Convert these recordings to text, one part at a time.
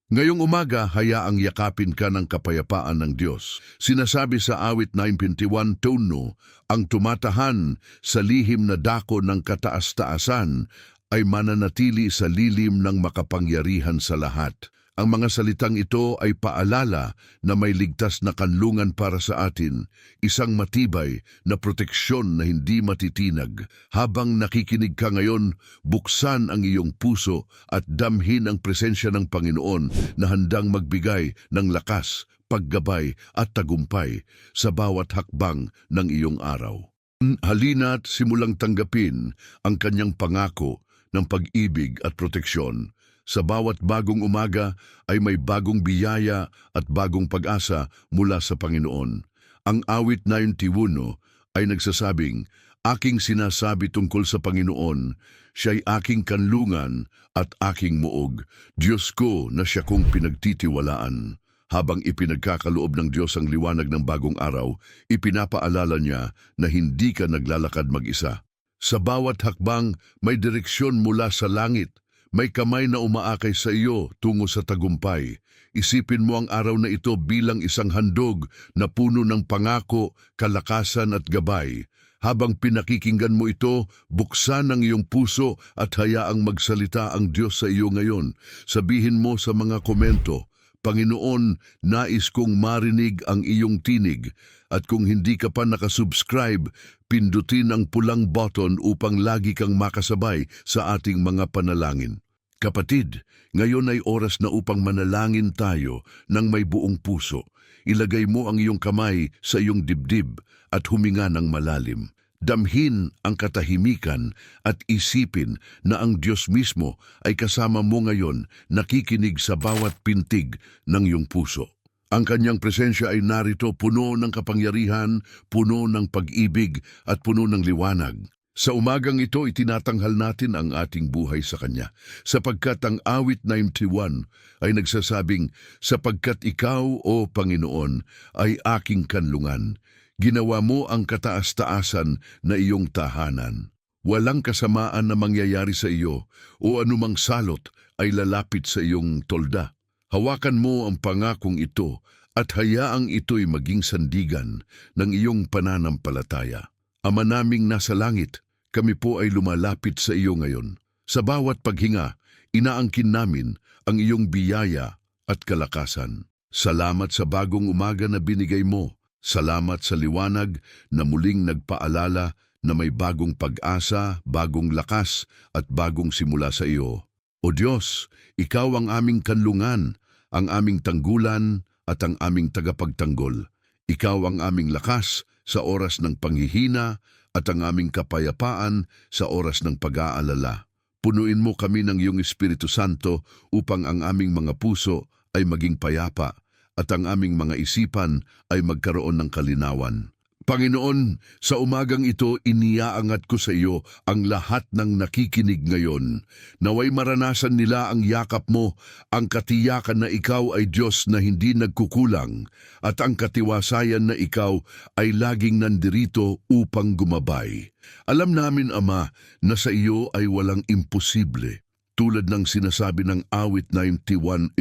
Ngayong umaga, hayaang yakapin ka ng kapayapaan ng Diyos. Sinasabi sa awit 9:21 tono, ang tumatahan sa lihim na dako ng kataas-taasan ay mananatili sa lilim ng makapangyarihan sa lahat. Ang mga salitang ito ay paalala na may ligtas na kanlungan para sa atin, isang matibay na proteksyon na hindi matitinag. Habang nakikinig ka ngayon, buksan ang iyong puso at damhin ang presensya ng Panginoon na handang magbigay ng lakas, paggabay at tagumpay sa bawat hakbang ng iyong araw. Halina't simulang tanggapin ang kanyang pangako ng pag-ibig at proteksyon. Sa bawat bagong umaga ay may bagong biyaya at bagong pag-asa mula sa Panginoon. Ang awit 91 ay nagsasabing, aking sinasabi tungkol sa Panginoon, siya'y aking kanlungan at aking muog, Diyos ko na siya kong pinagtitiwalaan. Habang ipinagkakaloob ng Diyos ang liwanag ng bagong araw, ipinapaalala niya na hindi ka naglalakad mag-isa. Sa bawat hakbang may direksyon mula sa langit. May kamay na umaakay sa iyo tungo sa tagumpay. Isipin mo ang araw na ito bilang isang handog na puno ng pangako, kalakasan at gabay. Habang pinakikinggan mo ito, buksan ang iyong puso at hayaang magsalita ang Diyos sa iyo ngayon. Sabihin mo sa mga komento, Panginoon, nais kong marinig ang iyong tinig. At kung hindi ka pa nakasubscribe, pindutin ang pulang button upang lagi kang makasabay sa ating mga panalangin. Kapatid, ngayon ay oras na upang manalangin tayo ng may buong puso. Ilagay mo ang iyong kamay sa iyong dibdib at huminga ng malalim. Damhin ang katahimikan at isipin na ang Diyos mismo ay kasama mo ngayon, nakikinig sa bawat pintig ng iyong puso. Ang kanyang presensya ay narito, puno ng kapangyarihan, puno ng pag-ibig at puno ng liwanag. Sa umagang ito, itinatanghal natin ang ating buhay sa Kanya, sapagkat ang awit 91 ay nagsasabing, sapagkat ikaw, O Panginoon, ay aking kanlungan. Ginawa mo ang kataas-taasan na iyong tahanan. Walang kasamaan na mangyayari sa iyo o anumang salot ay lalapit sa iyong tolda. Hawakan mo ang pangakong ito at hayaang ito'y maging sandigan ng iyong pananampalataya. Ama naming nasa langit, kami po ay lumalapit sa iyo ngayon. Sa bawat paghinga, inaangkin namin ang iyong biyaya at kalakasan. Salamat sa bagong umaga na binigay mo. Salamat sa liwanag na muling nagpaalala na may bagong pag-asa, bagong lakas at bagong simula sa iyo. O Diyos, Ikaw ang aming kanlungan, ang aming tanggulan at ang aming tagapagtanggol. Ikaw ang aming lakas sa oras ng panghihina at ang aming kapayapaan sa oras ng pag-aalala. Punuin mo kami ng iyong Espiritu Santo upang ang aming mga puso ay maging payapa at ang aming mga isipan ay magkaroon ng kalinawan. Panginoon, sa umagang ito iniaangat ko sa iyo ang lahat ng nakikinig ngayon. Naway maranasan nila ang yakap mo, ang katiyakan na ikaw ay Diyos na hindi nagkukulang, at ang katiwasayan na ikaw ay laging nandirito upang gumabay. Alam namin, Ama, na sa iyo ay walang imposible. Tulad ng sinasabi ng awit 91:11,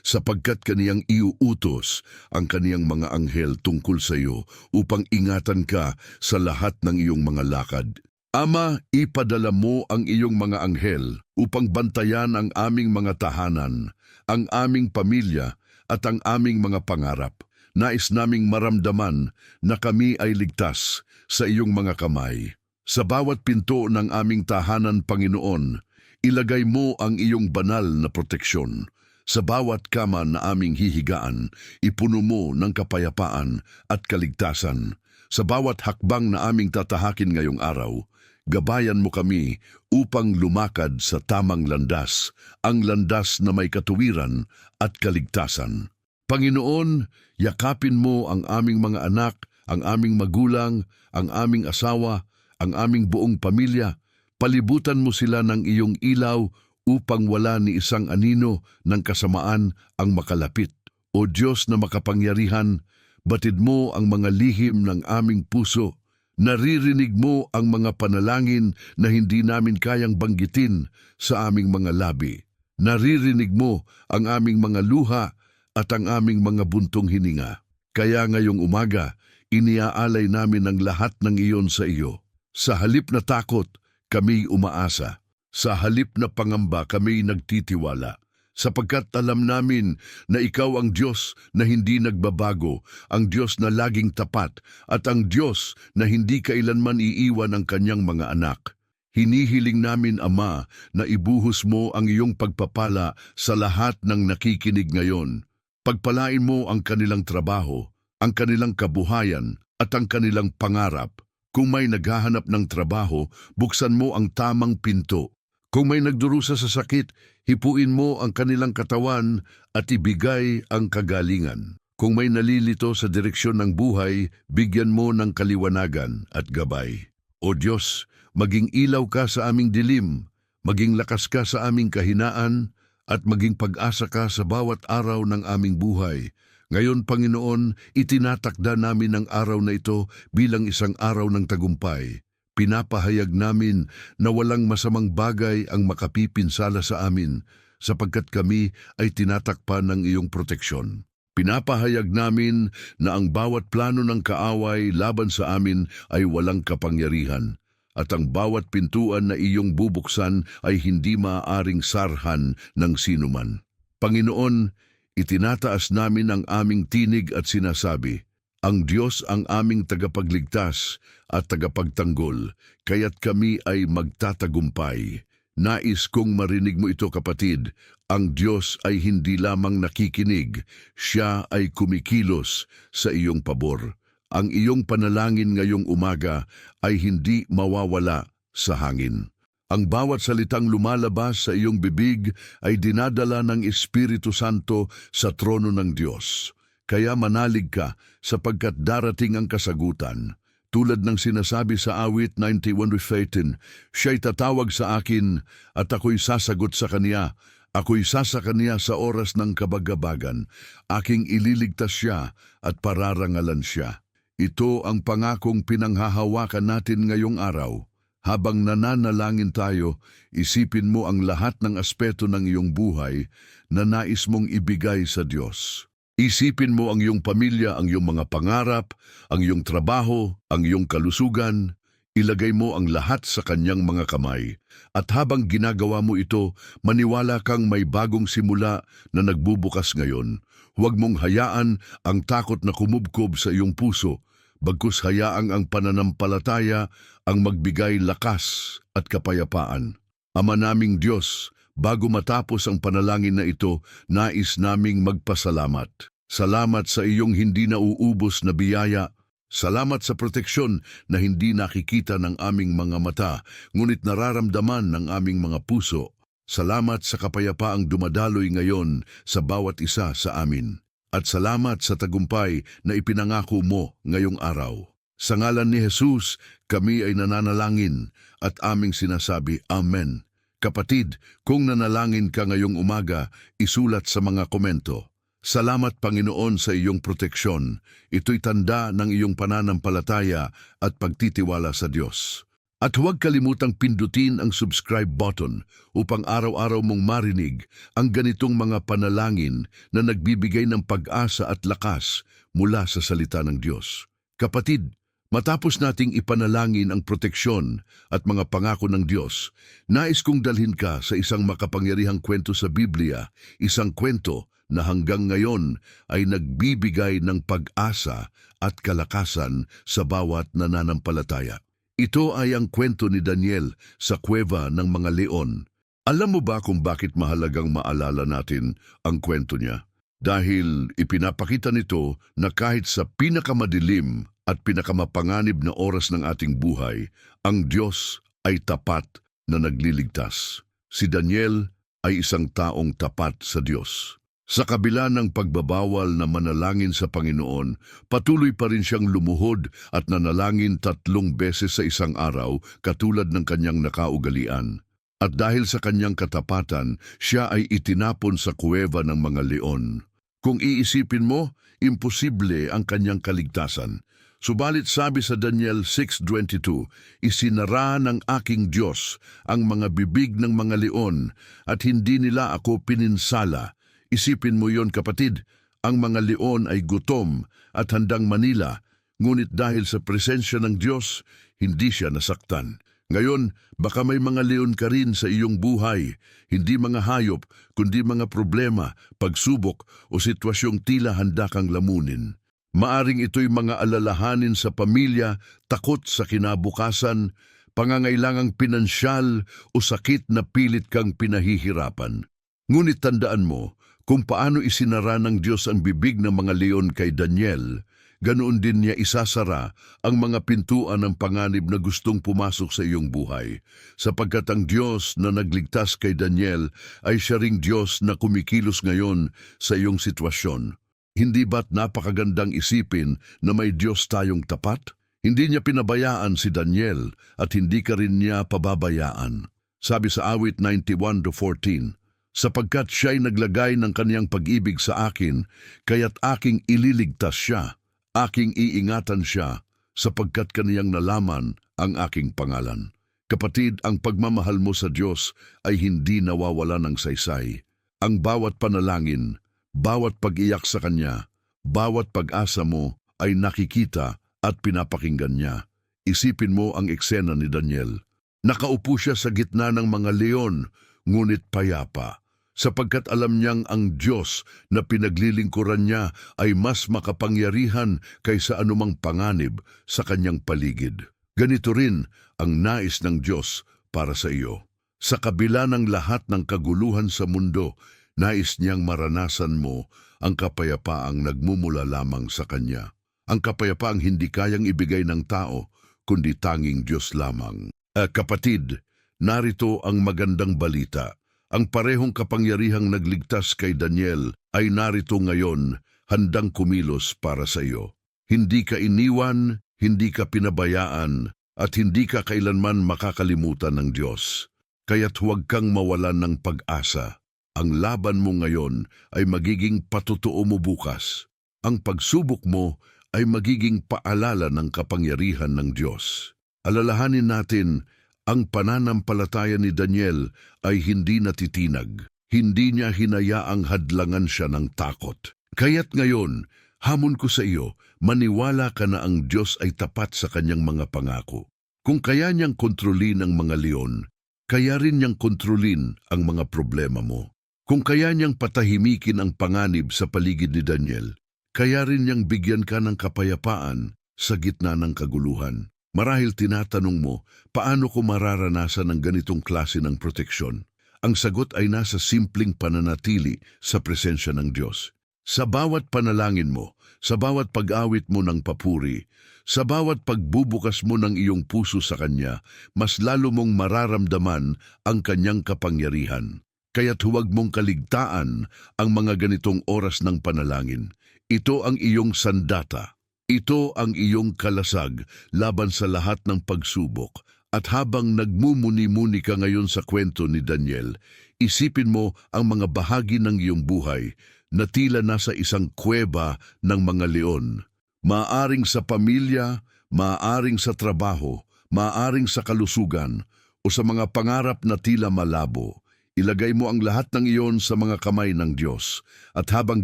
sapagkat kaniyang iuutos ang kaniyang mga anghel tungkol sa iyo upang ingatan ka sa lahat ng iyong mga lakad. Ama, ipadala mo ang iyong mga anghel upang bantayan ang aming mga tahanan, ang aming pamilya at ang aming mga pangarap. Nais naming maramdaman na kami ay ligtas sa iyong mga kamay. Sa bawat pinto ng aming tahanan, Panginoon, ilagay mo ang iyong banal na proteksyon. Sa bawat kama na aming hihigaan, ipuno mo ng kapayapaan at kaligtasan. Sa bawat hakbang na aming tatahakin ngayong araw, gabayan mo kami upang lumakad sa tamang landas, ang landas na may katuwiran at kaligtasan. Panginoon, yakapin mo ang aming mga anak, ang aming magulang, ang aming asawa, ang aming buong pamilya. Palibutan mo sila ng iyong ilaw upang wala ni isang anino ng kasamaan ang makalapit. O Diyos na makapangyarihan, batid mo ang mga lihim ng aming puso. Naririnig mo ang mga panalangin na hindi namin kayang banggitin sa aming mga labi. Naririnig mo ang aming mga luha at ang aming mga buntong hininga. Kaya ngayong umaga, iniaalay namin ang lahat ng iyon sa iyo. Sa halip na takot, kami umaasa. Sa halip na pangamba, kami nagtitiwala. Sapagkat alam namin na ikaw ang Diyos na hindi nagbabago, ang Diyos na laging tapat, at ang Diyos na hindi kailanman iiwan ang kanyang mga anak. Hinihiling namin, Ama, na ibuhos mo ang iyong pagpapala sa lahat ng nakikinig ngayon. Pagpalain mo ang kanilang trabaho, ang kanilang kabuhayan, at ang kanilang pangarap. Kung may naghahanap ng trabaho, buksan mo ang tamang pinto. Kung may nagdurusa sa sakit, hipuin mo ang kanilang katawan at ibigay ang kagalingan. Kung may nalilito sa direksyon ng buhay, bigyan mo ng kaliwanagan at gabay. O Diyos, maging ilaw ka sa aming dilim, maging lakas ka sa aming kahinaan, at maging pag-asa ka sa bawat araw ng aming buhay. Ngayon, Panginoon, itinatakda namin ang araw na ito bilang isang araw ng tagumpay. Pinapahayag namin na walang masamang bagay ang makapipinsala sa amin sapagkat kami ay tinatakpan ng iyong proteksyon. Pinapahayag namin na ang bawat plano ng kaaway laban sa amin ay walang kapangyarihan at ang bawat pintuan na iyong bubuksan ay hindi maaaring sarhan ng sinuman. Panginoon, itinataas namin ang aming tinig at sinasabi, ang Diyos ang aming tagapagligtas at tagapagtanggol, kaya't kami ay magtatagumpay. Nais kong marinig mo ito, kapatid. Ang Diyos ay hindi lamang nakikinig, siya ay kumikilos sa iyong pabor. Ang iyong panalangin ngayong umaga ay hindi mawawala sa hangin. Ang bawat salitang lumalabas sa iyong bibig ay dinadala ng Espiritu Santo sa trono ng Diyos. Kaya manalig ka sapagkat darating ang kasagutan. Tulad ng sinasabi sa awit 91:18, siya'y tatawag sa akin at ako'y sasagot sa kaniya. Ako'y sasa kaniya sa oras ng kabagabagan. Aking ililigtas siya at pararangalan siya. Ito ang pangakong pinanghahawakan natin ngayong araw. Habang nananalangin tayo, isipin mo ang lahat ng aspeto ng iyong buhay na nais mong ibigay sa Diyos. Isipin mo ang iyong pamilya, ang iyong mga pangarap, ang iyong trabaho, ang iyong kalusugan. Ilagay mo ang lahat sa kanyang mga kamay. At habang ginagawa mo ito, maniwala kang may bagong simula na nagbubukas ngayon. Huwag mong hayaan ang takot na kumubkob sa iyong puso, bagkus hayaang ang pananampalataya ang magbigay lakas at kapayapaan. Ama naming Diyos, bago matapos ang panalangin na ito, nais naming magpasalamat. Salamat sa iyong hindi nauubos na biyaya. Salamat sa proteksyon na hindi nakikita ng aming mga mata, ngunit nararamdaman ng aming mga puso. Salamat sa kapayapaang dumadaloy ngayon sa bawat isa sa amin. At salamat sa tagumpay na ipinangako mo ngayong araw. Sa ngalan ni Jesus, kami ay nananalangin at aming sinasabi, Amen. Kapatid, kung nanalangin ka ngayong umaga, isulat sa mga komento. Salamat, Panginoon, sa iyong proteksyon. Ito'y tanda ng iyong pananampalataya at pagtitiwala sa Diyos. At huwag kalimutang pindutin ang subscribe button upang araw-araw mong marinig ang ganitong mga panalangin na nagbibigay ng pag-asa at lakas mula sa salita ng Diyos. Kapatid, matapos nating ipanalangin ang proteksyon at mga pangako ng Diyos, nais kong dalhin ka sa isang makapangyarihang kwento sa Biblia, isang kwento na hanggang ngayon ay nagbibigay ng pag-asa at kalakasan sa bawat nananampalataya. Ito ay ang kwento ni Daniel sa kuweba ng mga leon. Alam mo ba kung bakit mahalagang maalala natin ang kwento niya? Dahil ipinapakita nito na kahit sa pinakamadilim at pinakamapanganib na oras ng ating buhay, ang Diyos ay tapat na nagliligtas. Si Daniel ay isang taong tapat sa Diyos. Sa kabila ng pagbabawal na manalangin sa Panginoon, patuloy pa rin siyang lumuhod at nanalangin 3 beses sa isang araw katulad ng kanyang nakaugalian. At dahil sa kanyang katapatan, siya ay itinapon sa kuweba ng mga leon. Kung iisipin mo, imposible ang kanyang kaligtasan. Subalit sabi sa Daniel 6:22, isinara ng aking Diyos ang mga bibig ng mga leon at hindi nila ako pininsala. Isipin mo yon, kapatid, ang mga leon ay gutom at handang manila, ngunit dahil sa presensya ng Diyos, hindi siya nasaktan. Ngayon, baka may mga leon ka rin sa iyong buhay, hindi mga hayop, kundi mga problema, pagsubok o sitwasyong tila handa kang lamunin. Maaring ito'y mga alalahanin sa pamilya, takot sa kinabukasan, pangangailangang pinansyal o sakit na pilit kang pinahihirapan. Ngunit tandaan mo, kung paano isinara ng Diyos ang bibig ng mga leon kay Daniel, ganoon din niya isasara ang mga pintuan ng panganib na gustong pumasok sa iyong buhay. Sapagkat ang Diyos na nagligtas kay Daniel ay siya ring Diyos na kumikilos ngayon sa iyong sitwasyon. Hindi ba't napakagandang isipin na may Diyos tayong tapat? Hindi niya pinabayaan si Daniel at hindi ka rin niya pababayaan. Sabi sa awit 91:14, sapagkat siya'y naglagay ng kaniyang pag-ibig sa akin, kaya't aking ililigtas siya, aking iingatan siya, sapagkat kaniyang nalaman ang aking pangalan. Kapatid, ang pagmamahal mo sa Diyos ay hindi nawawala ng saysay. Ang bawat panalangin, bawat pag-iyak sa Kanya, bawat pag-asa mo ay nakikita at pinapakinggan niya. Isipin mo ang eksena ni Daniel. Nakaupo siya sa gitna ng mga leon, ngunit payapa, sapagkat alam niyang ang Diyos na pinaglilingkuran niya ay mas makapangyarihan kaysa anumang panganib sa kanyang paligid. Ganito rin ang nais ng Diyos para sa iyo. Sa kabila ng lahat ng kaguluhan sa mundo, nais niyang maranasan mo ang kapayapaang nagmumula lamang sa Kanya. Ang kapayapaang hindi kayang ibigay ng tao, kundi tanging Diyos lamang. Kapatid, narito ang magandang balita. Ang parehong kapangyarihang nagligtas kay Daniel ay narito ngayon, handang kumilos para sa iyo. Hindi ka iniwan, hindi ka pinabayaan, at hindi ka kailanman makakalimutan ng Diyos. Kaya't huwag kang mawalan ng pag-asa. Ang laban mo ngayon ay magiging patotoo mo bukas. Ang pagsubok mo ay magiging paalala ng kapangyarihan ng Diyos. Alalahanin natin, ang pananampalataya ni Daniel ay hindi natitinag. Hindi niya hinayaang hadlangan siya ng takot. Kaya't ngayon, hamon ko sa iyo, maniwala ka na ang Diyos ay tapat sa kanyang mga pangako. Kung kaya niyang kontrolin ang mga leon, kaya rin niyang kontrolin ang mga problema mo. Kung kaya niyang patahimikin ang panganib sa paligid ni Daniel, kaya rin niyang bigyan ka ng kapayapaan sa gitna ng kaguluhan. Marahil tinatanong mo, paano ko mararanasan ang ganitong klase ng proteksyon? Ang sagot ay nasa simpleng pananatili sa presensya ng Diyos. Sa bawat panalangin mo, sa bawat pag-awit mo ng papuri, sa bawat pagbubukas mo ng iyong puso sa Kanya, mas lalo mong mararamdaman ang Kanyang kapangyarihan. Kaya't huwag mong kaligtaan ang mga ganitong oras ng panalangin. Ito ang iyong sandata. Ito ang iyong kalasag laban sa lahat ng pagsubok. At habang nagmumuni-muni ka ngayon sa kwento ni Daniel, isipin mo ang mga bahagi ng iyong buhay na tila nasa isang kuweba ng mga leon. Maaring sa pamilya, maaring sa trabaho, maaring sa kalusugan, o sa mga pangarap na tila malabo. Ilagay mo ang lahat ng iyon sa mga kamay ng Diyos. At habang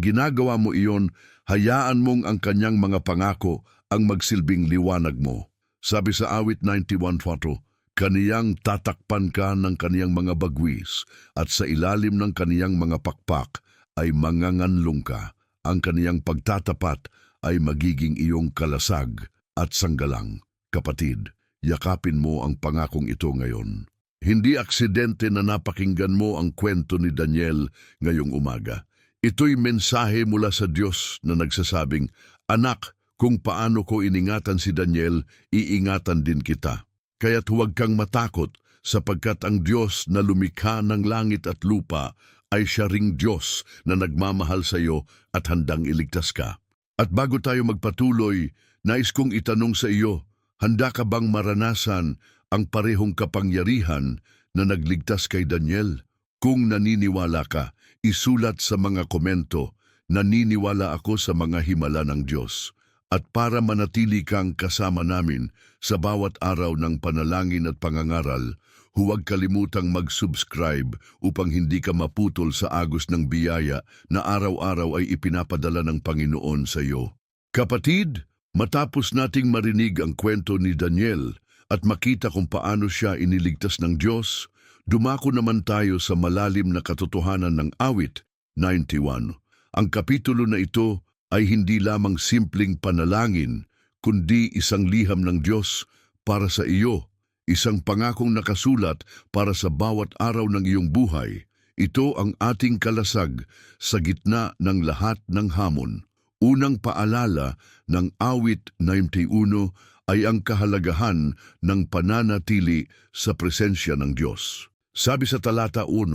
ginagawa mo iyon, hayaan mong ang Kanyang mga pangako ang magsilbing liwanag mo. Sabi sa awit 91:4, kaniyang tatakpan ka ng kaniyang mga bagwis, at sa ilalim ng kaniyang mga pakpak ay manganganlong ka. Ang kaniyang pagtatapat ay magiging iyong kalasag at sanggalang. Kapatid, yakapin mo ang pangakong ito ngayon. Hindi aksidente na napakinggan mo ang kwento ni Daniel ngayong umaga. Ito'y mensahe mula sa Diyos na nagsasabing, anak, kung paano ko iningatan si Daniel, iingatan din kita. Kaya't huwag kang matakot, sapagkat ang Diyos na lumikha ng langit at lupa ay siya ring Diyos na nagmamahal sa iyo at handang iligtas ka. At bago tayo magpatuloy, nais kong itanong sa iyo, handa ka bang maranasan ang parehong kapangyarihan na nagligtas kay Daniel? Kung naniniwala ka, isulat sa mga komento, naniniwala ako sa mga himala ng Diyos. At para manatili kang kasama namin sa bawat araw ng panalangin at pangangaral, huwag kalimutang mag-subscribe upang hindi ka maputol sa agos ng biyaya na araw-araw ay ipinapadala ng Panginoon sa iyo. Kapatid, matapos nating marinig ang kwento ni Daniel at makita kung paano siya iniligtas ng Diyos, dumako naman tayo sa malalim na katotohanan ng Awit 91. Ang kapitulo na ito ay hindi lamang simpleng panalangin, kundi isang liham ng Diyos para sa iyo, isang pangakong nakasulat para sa bawat araw ng iyong buhay. Ito ang ating kalasag sa gitna ng lahat ng hamon. Unang paalala ng Awit 91 ay ang kahalagahan ng pananatili sa presensya ng Diyos. Sabi sa talata 1,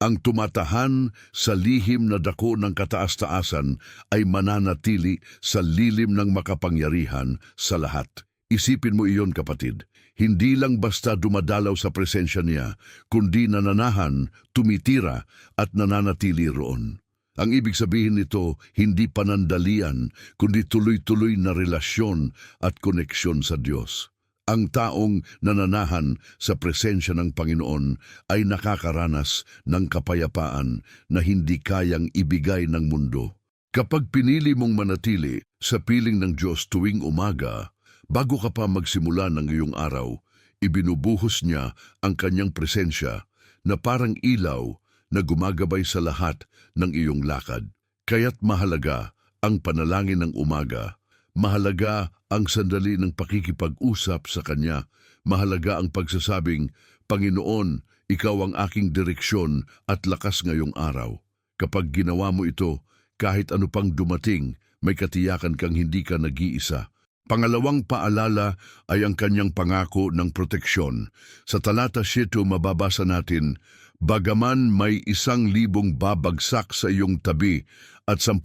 ang tumatahan sa lihim na dako ng kataas-taasan ay mananatili sa lilim ng makapangyarihan sa lahat. Isipin mo iyon, kapatid. Hindi lang basta dumadalaw sa presensya niya, kundi nananahan, tumitira at nananatili roon. Ang ibig sabihin nito, hindi panandalian, kundi tuloy-tuloy na relasyon at koneksyon sa Diyos. Ang taong nananahan sa presensya ng Panginoon ay nakakaranas ng kapayapaan na hindi kayang ibigay ng mundo. Kapag pinili mong manatili sa piling ng Diyos tuwing umaga, bago ka pa magsimula ng iyong araw, ibinubuhos niya ang kanyang presensya na parang ilaw na gumagabay sa lahat ng iyong lakad. Kaya't mahalaga ang panalangin ng umaga. Mahalaga ang sandali ng pakikipag-usap sa Kanya. Mahalaga ang pagsasabing, Panginoon, Ikaw ang aking direksyon at lakas ngayong araw. Kapag ginawa mo ito, kahit ano pang dumating, may katiyakan kang hindi ka nag-iisa. Pangalawang paalala ay ang Kanyang pangako ng proteksyon. Sa talata 7 mababasa natin, bagaman may 1,000 babagsak sa iyong tabi at 10,000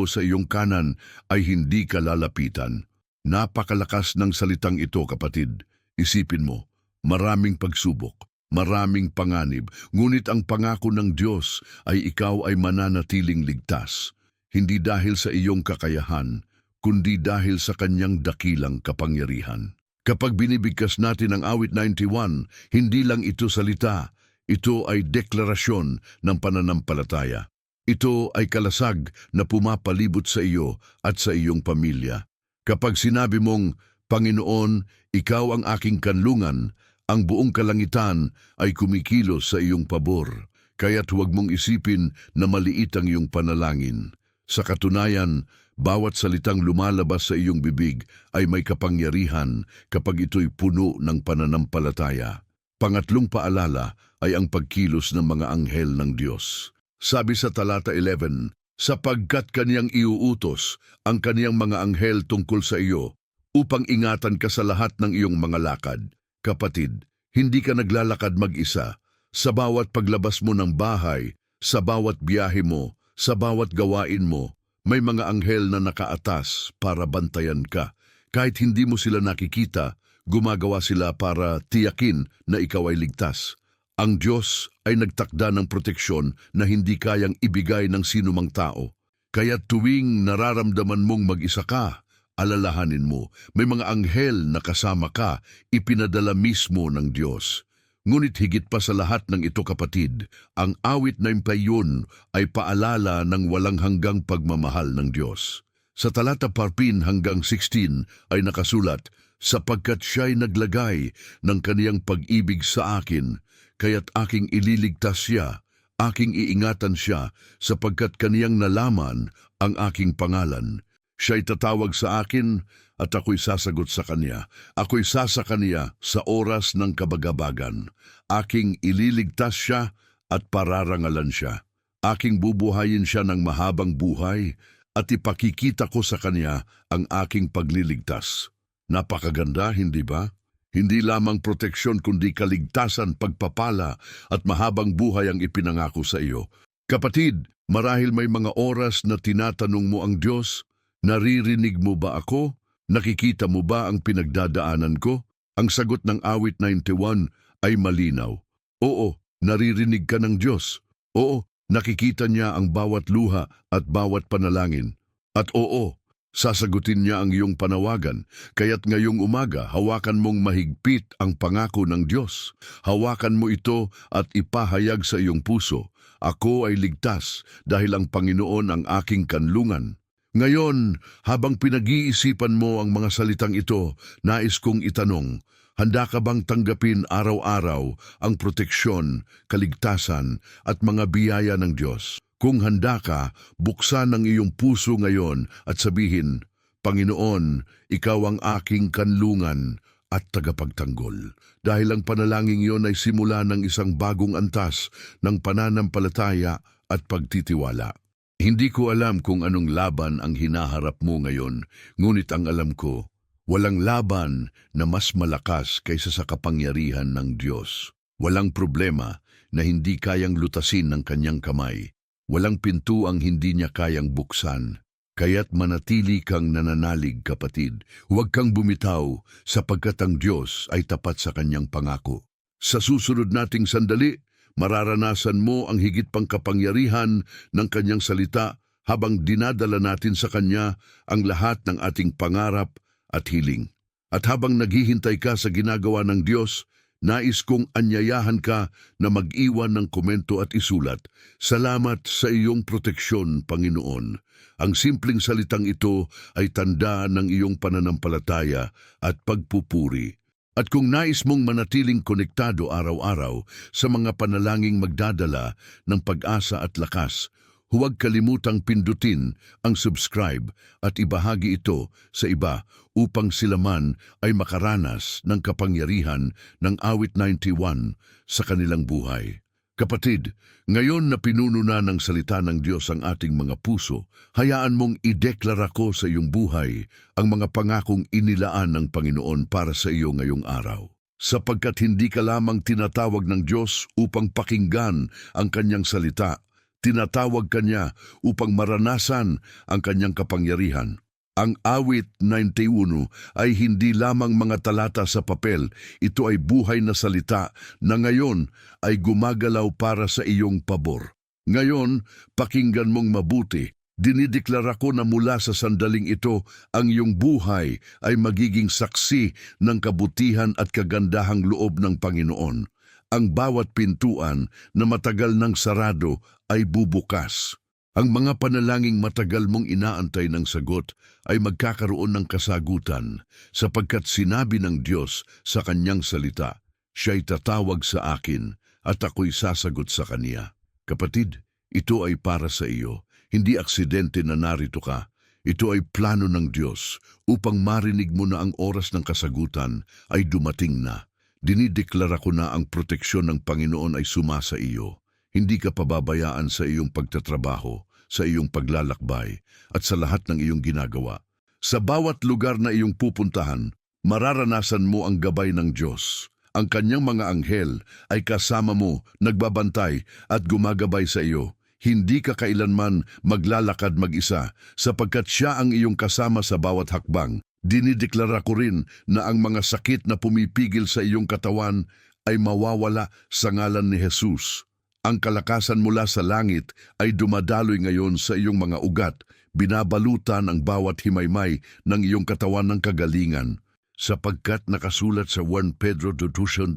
sa iyong kanan ay hindi ka lalapitan. Napakalakas ng salitang ito, kapatid. Isipin mo, maraming pagsubok, maraming panganib, ngunit ang pangako ng Diyos ay ikaw ay mananatiling ligtas. Hindi dahil sa iyong kakayahan, kundi dahil sa Kanyang dakilang kapangyarihan. Kapag binibigkas natin ang Awit 91, hindi lang ito salita, ito ay deklarasyon ng pananampalataya. Ito ay kalasag na pumapalibot sa iyo at sa iyong pamilya. Kapag sinabi mong, Panginoon, Ikaw ang aking kanlungan, ang buong kalangitan ay kumikilos sa iyong pabor. Kaya't huwag mong isipin na maliit ang iyong panalangin. Sa katunayan, bawat salitang lumalabas sa iyong bibig ay may kapangyarihan kapag ito'y puno ng pananampalataya. Pangatlong paalala ay ang pagkilos ng mga anghel ng Diyos. Sabi sa talata 11, sapagkat Kaniyang iuutos ang Kaniyang mga anghel tungkol sa iyo upang ingatan ka sa lahat ng iyong mga lakad. Kapatid, hindi ka naglalakad mag-isa. Sa bawat paglabas mo ng bahay, sa bawat biyahe mo, sa bawat gawain mo, may mga anghel na nakaatas para bantayan ka. Kahit hindi mo sila nakikita, gumagawa sila para tiyakin na ikaw ay ligtas. Ang Diyos ay nagtakda ng proteksyon na hindi kayang ibigay ng sinumang tao. Kaya tuwing nararamdaman mong mag-isa ka, alalahanin mo, may mga anghel na kasama ka, ipinadala mismo ng Diyos. Ngunit higit pa sa lahat ng ito, kapatid, ang Awit 91 ay paalala ng walang hanggang pagmamahal ng Diyos. Sa talata 14 hanggang 16 ay nakasulat, sapagkat siya'y naglagay ng Kaniyang pag-ibig sa akin, kaya't aking ililigtas siya, aking iingatan siya, sapagkat Kaniyang nalaman ang aking pangalan. Siya'y tatawag sa akin at ako'y sasagot sa Kanya. Ako'y sasa Kanya sa oras ng kabagabagan. Aking ililigtas siya at pararangalan siya. Aking bubuhayin siya ng mahabang buhay at ipakikita ko sa Kanya ang aking pagliligtas. Napakaganda, hindi ba? Hindi lamang proteksyon kundi kaligtasan, pagpapala at mahabang buhay ang ipinangako sa iyo. Kapatid, marahil may mga oras na tinatanong mo ang Diyos, naririnig mo ba ako? Nakikita mo ba ang pinagdadaanan ko? Ang sagot ng Awit 91 ay malinaw. Oo, naririnig ka ng Diyos. Oo, nakikita niya ang bawat luha at bawat panalangin. At oo, Sasagutin niya ang iyong panawagan, kaya't ngayong umaga hawakan mong mahigpit ang pangako ng Diyos. Hawakan mo ito at ipahayag sa iyong puso, ako ay ligtas dahil ang Panginoon ang aking kanlungan. Ngayon, habang pinag-iisipan mo ang mga salitang ito, nais kong itanong, handa ka bang tanggapin araw-araw ang proteksyon, kaligtasan at mga biyaya ng Diyos? Kung handa ka, buksan ang iyong puso ngayon at sabihin, Panginoon, Ikaw ang aking kanlungan at tagapagtanggol. Dahil ang panalangin iyon ay simula ng isang bagong antas ng pananampalataya at pagtitiwala. Hindi ko alam kung anong laban ang hinaharap mo ngayon, ngunit ang alam ko, walang laban na mas malakas kaysa sa kapangyarihan ng Diyos. Walang problema na hindi kayang lutasin ng kanyang kamay. Walang pinto ang hindi niya kayang buksan. Kaya't manatili kang nananalig, kapatid. Huwag kang bumitaw sapagkat ang Diyos ay tapat sa kanyang pangako. Sa susunod nating sandali, mararanasan mo ang higit pang kapangyarihan ng kanyang salita habang dinadala natin sa kanya ang lahat ng ating pangarap at hiling. At habang naghihintay ka sa ginagawa ng Diyos, nais kong anyayahan ka na mag-iwan ng komento at isulat, Salamat sa iyong proteksyon, Panginoon. Ang simpleng salitang ito ay tanda ng iyong pananampalataya at pagpupuri. At kung nais mong manatiling konektado araw-araw sa mga panalangin magdadala ng pag-asa at lakas, huwag kalimutang pindutin ang subscribe at ibahagi ito sa iba upang sila man ay makaranas ng kapangyarihan ng Awit 91 sa kanilang buhay. Kapatid, ngayon na pinuno na ng salita ng Diyos ang ating mga puso, hayaan mong ideklara ko sa iyong buhay ang mga pangakong inilaan ng Panginoon para sa iyo ngayong araw. Sapagkat hindi ka lamang tinatawag ng Diyos upang pakinggan ang kanyang salita, tinatawag kanya upang maranasan ang kanyang kapangyarihan. Ang Awit 91 ay hindi lamang mga talata sa papel, ito ay buhay na salita na ngayon ay gumagalaw para sa iyong pabor. Ngayon, pakinggan mong mabuti. Dinideklara ko na mula sa sandaling ito, ang iyong buhay ay magiging saksi ng kabutihan at kagandahang loob ng Panginoon. Ang bawat pintuan na matagal nang sarado ay bubukas. Ang mga panalangin matagal mong inaantay ng sagot ay magkakaroon ng kasagutan sapagkat sinabi ng Diyos sa kanyang salita, Siya'y tatawag sa akin at ako'y sasagot sa kanya. Kapatid, ito ay para sa iyo. Hindi aksidente na narito ka. Ito ay plano ng Diyos upang marinig mo na ang oras ng kasagutan ay dumating na. Dinideklara ko na ang proteksyon ng Panginoon ay sumasa iyo. Hindi ka pababayaan sa iyong pagtatrabaho, sa iyong paglalakbay, at sa lahat ng iyong ginagawa. Sa bawat lugar na iyong pupuntahan, mararanasan mo ang gabay ng Diyos. Ang kanyang mga anghel ay kasama mo, nagbabantay at gumagabay sa iyo. Hindi ka kailanman maglalakad mag-isa, sapagkat siya ang iyong kasama sa bawat hakbang. Dinideklara ko rin na ang mga sakit na pumipigil sa iyong katawan ay mawawala sa ngalan ni Jesus. Ang kalakasan mula sa langit ay dumadaloy ngayon sa iyong mga ugat, binabalutan ang bawat himaymay ng iyong katawan ng kagalingan. Sapagkat nakasulat sa 1 Pedro 2:24,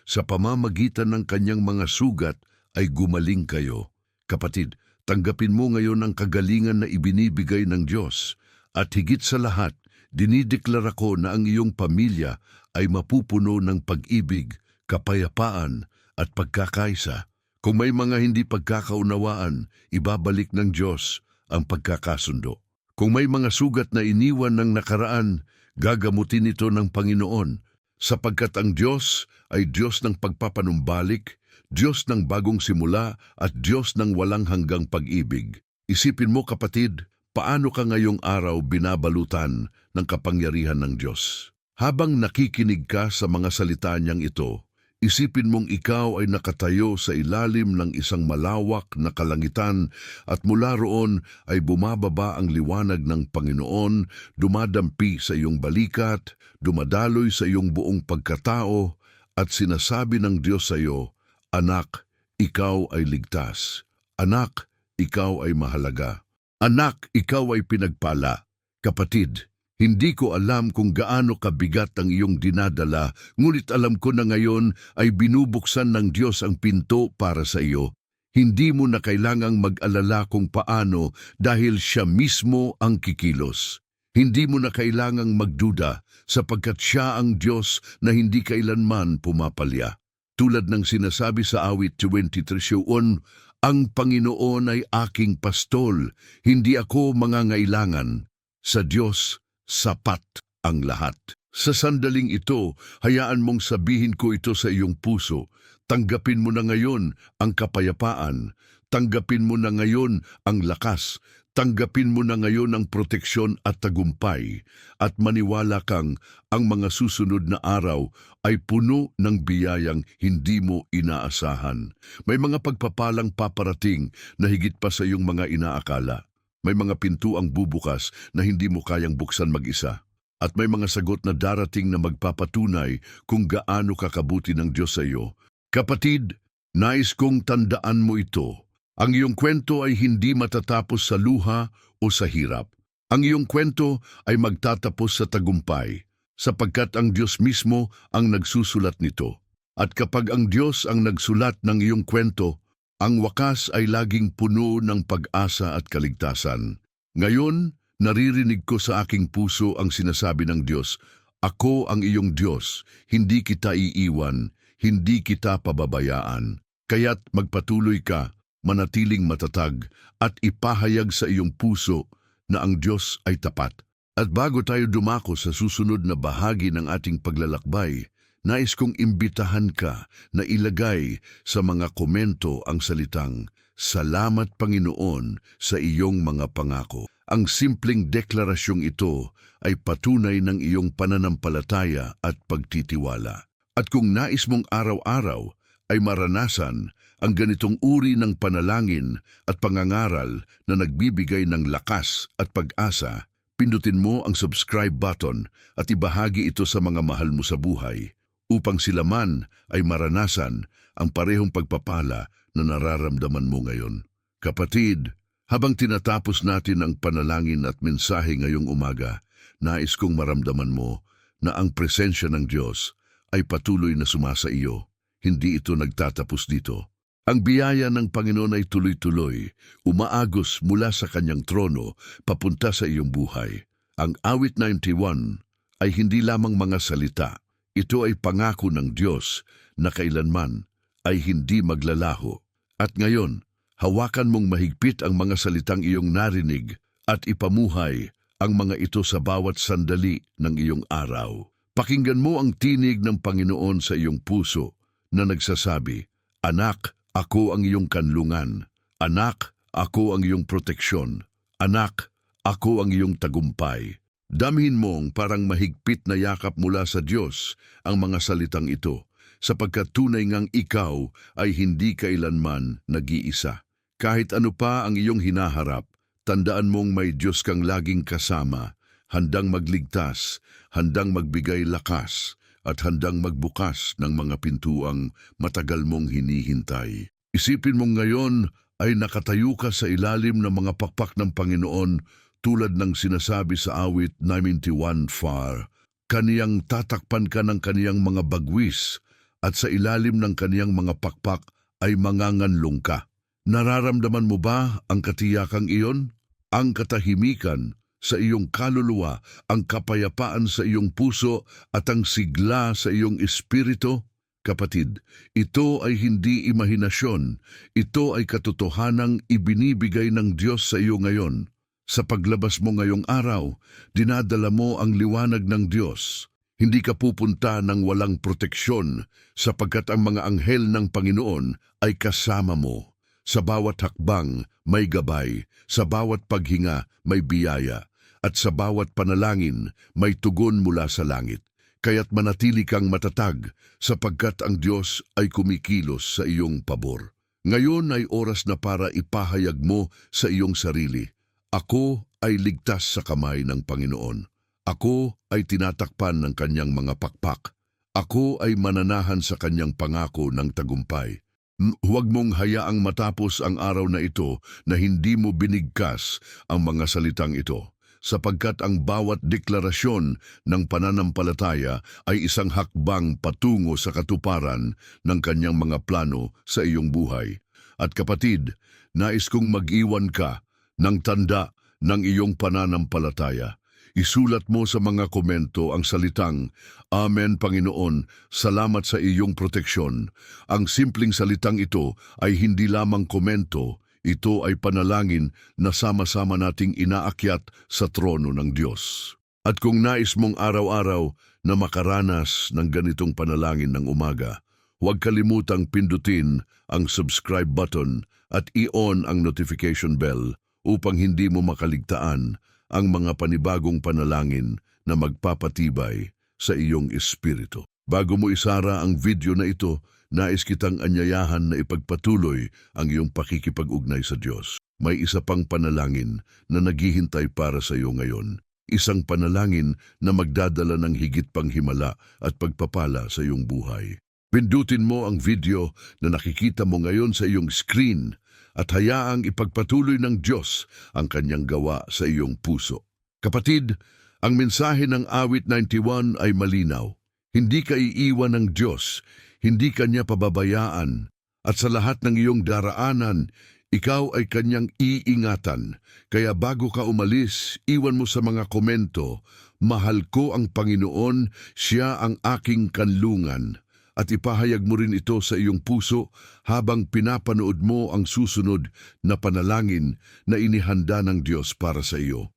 sa pamamagitan ng kanyang mga sugat ay gumaling kayo. Kapatid, tanggapin mo ngayon ang kagalingan na ibinibigay ng Diyos. At higit sa lahat, dinideklara ko na ang iyong pamilya ay mapupuno ng pag-ibig, kapayapaan, at pagkakaisa. Kung may mga hindi pagkakaunawaan, ibabalik ng Diyos ang pagkakasundo. Kung may mga sugat na iniwan ng nakaraan, gagamutin ito ng Panginoon, sapagkat ang Diyos ay Diyos ng pagpapanumbalik, Diyos ng bagong simula at Diyos ng walang hanggang pag-ibig. Isipin mo, kapatid, paano ka ngayong araw binabalutan ng kapangyarihan ng Diyos? Habang nakikinig ka sa mga salita niyang ito, isipin mong ikaw ay nakatayo sa ilalim ng isang malawak na kalangitan at mula roon ay bumababa ang liwanag ng Panginoon, dumadampi sa iyong balikat, dumadaloy sa iyong buong pagkatao at sinasabi ng Diyos sa iyo, Anak, ikaw ay ligtas. Anak, ikaw ay mahalaga. Anak, ikaw ay pinagpala. Kapatid, hindi ko alam kung gaano kabigat ang iyong dinadala, ngunit alam ko na ngayon ay binubuksan ng Diyos ang pinto para sa iyo. Hindi mo na kailangang mag-alala kung paano dahil siya mismo ang kikilos. Hindi mo na kailangang magduda sapagkat siya ang Diyos na hindi kailanman pumapalya. Tulad ng sinasabi sa awit 23:1, ang Panginoon ay aking pastol, hindi ako mangangailangan. Sa Diyos, sapat ang lahat. Sa sandaling ito, hayaan mong sabihin ko ito sa iyong puso. Tanggapin mo na ngayon ang kapayapaan. Tanggapin mo na ngayon ang lakas. Tanggapin mo na ngayon ang proteksyon at tagumpay. At maniwala kang ang mga susunod na araw ay puno ng biyayang hindi mo inaasahan. May mga pagpapalang paparating na higit pa sa iyong mga inaakala. May mga pintuang bubukas na hindi mo kayang buksan mag-isa. At may mga sagot na darating na magpapatunay kung gaano kakabuti ng Diyos sa iyo. Kapatid, nais kong tandaan mo ito. Ang iyong kwento ay hindi matatapos sa luha o sa hirap. Ang iyong kwento ay magtatapos sa tagumpay, sapagkat ang Diyos mismo ang nagsusulat nito. At kapag ang Diyos ang nagsulat ng iyong kwento, ang wakas ay laging puno ng pag-asa at kaligtasan. Ngayon, naririnig ko sa aking puso ang sinasabi ng Diyos, ako ang iyong Diyos, hindi kita iiwan, hindi kita pababayaan. Kaya't magpatuloy ka, manatiling matatag, at ipahayag sa iyong puso na ang Diyos ay tapat. At bago tayo dumako sa susunod na bahagi ng ating paglalakbay, nais kong imbitahan ka na ilagay sa mga komento ang salitang, Salamat Panginoon sa iyong mga pangako. Ang simpleng deklarasyong ito ay patunay ng iyong pananampalataya at pagtitiwala. At kung nais mong araw-araw ay maranasan ang ganitong uri ng panalangin at pangangaral na nagbibigay ng lakas at pag-asa, pindutin mo ang subscribe button at ibahagi ito sa mga mahal mo sa buhay upang sila man ay maranasan ang parehong pagpapala na nararamdaman mo ngayon. Kapatid, habang tinatapos natin ang panalangin at mensahe ngayong umaga, nais kong maramdaman mo na ang presensya ng Diyos ay patuloy na sumasa iyo. Hindi ito nagtatapos dito. Ang biyaya ng Panginoon ay tuloy-tuloy, umaagos mula sa kanyang trono papunta sa iyong buhay. Ang awit 91 ay hindi lamang mga salita. Ito ay pangako ng Diyos na kailanman ay hindi maglalaho. At ngayon, hawakan mong mahigpit ang mga salitang iyong narinig at ipamuhay ang mga ito sa bawat sandali ng iyong araw. Pakinggan mo ang tinig ng Panginoon sa iyong puso na nagsasabi, Anak, ako ang iyong kanlungan. Anak, ako ang iyong proteksyon. Anak, ako ang iyong tagumpay. Damhin mong parang mahigpit na yakap mula sa Diyos ang mga salitang ito, sapagkat tunay ngang ikaw ay hindi kailanman nag-iisa. Kahit ano pa ang iyong hinaharap, tandaan mong may Diyos kang laging kasama, handang magligtas, handang magbigay lakas, at handang magbukas ng mga pintuang matagal mong hinihintay. Isipin mong ngayon ay nakatayo ka sa ilalim ng mga pakpak ng Panginoon tulad ng sinasabi sa awit 91:4. Kaniyang tatakpan ka ng kaniyang mga bagwis at sa ilalim ng kaniyang mga pakpak ay manganganlong ka. Nararamdaman mo ba ang katiyakang iyon? Ang katahimikan sa iyong kaluluwa, ang kapayapaan sa iyong puso at ang sigla sa iyong espiritu? Kapatid, ito ay hindi imahinasyon. Ito ay katotohanang ibinibigay ng Diyos sa iyo ngayon. Sa paglabas mo ngayong araw, dinadala mo ang liwanag ng Diyos. Hindi ka pupunta ng walang proteksyon sapagkat ang mga anghel ng Panginoon ay kasama mo. Sa bawat hakbang may gabay, sa bawat paghinga may biyaya, at sa bawat panalangin may tugon mula sa langit. Kaya't manatili kang matatag sapagkat ang Diyos ay kumikilos sa iyong pabor. Ngayon ay oras na para ipahayag mo sa iyong sarili, Ako ay ligtas sa kamay ng Panginoon. Ako ay tinatakpan ng kanyang mga pakpak. Ako ay mananahan sa kanyang pangako ng tagumpay. Huwag mong hayaang matapos ang araw na ito na hindi mo binigkas ang mga salitang ito, sapagkat ang bawat deklarasyon ng pananampalataya ay isang hakbang patungo sa katuparan ng kanyang mga plano sa iyong buhay. At kapatid, nais kong mag-iwan ka ng tanda ng iyong pananampalataya. Isulat mo sa mga komento ang salitang, Amen Panginoon, salamat sa iyong proteksyon. Ang simpleng salitang ito ay hindi lamang komento, ito ay panalangin na sama-sama nating inaakyat sa trono ng Diyos. At kung nais mong araw-araw na makaranas ng ganitong panalangin ng umaga, huwag kalimutang pindutin ang subscribe button at i-on ang notification bell upang hindi mo makaligtaan ang mga panibagong panalangin na magpapatibay sa iyong espiritu. Bago mo isara ang video na ito, nais kitang anyayahan na ipagpatuloy ang iyong pakikipag-ugnay sa Diyos. May isa pang panalangin na naghihintay para sa iyo ngayon. Isang panalangin na magdadala ng higit pang himala at pagpapala sa iyong buhay. Pindutin mo ang video na nakikita mo ngayon sa iyong screen at hayaang ipagpatuloy ng Diyos ang kanyang gawa sa iyong puso. Kapatid, ang mensahe ng awit 91 ay malinaw. Hindi ka iiwan ng Diyos, hindi kanya pababayaan, at sa lahat ng iyong daraanan, ikaw ay kanyang iingatan. Kaya bago ka umalis, iwan mo sa mga komento, mahal ko ang Panginoon, siya ang aking kanlungan. At ipahayag mo rin ito sa iyong puso habang pinapanood mo ang susunod na panalangin na inihanda ng Diyos para sa iyo.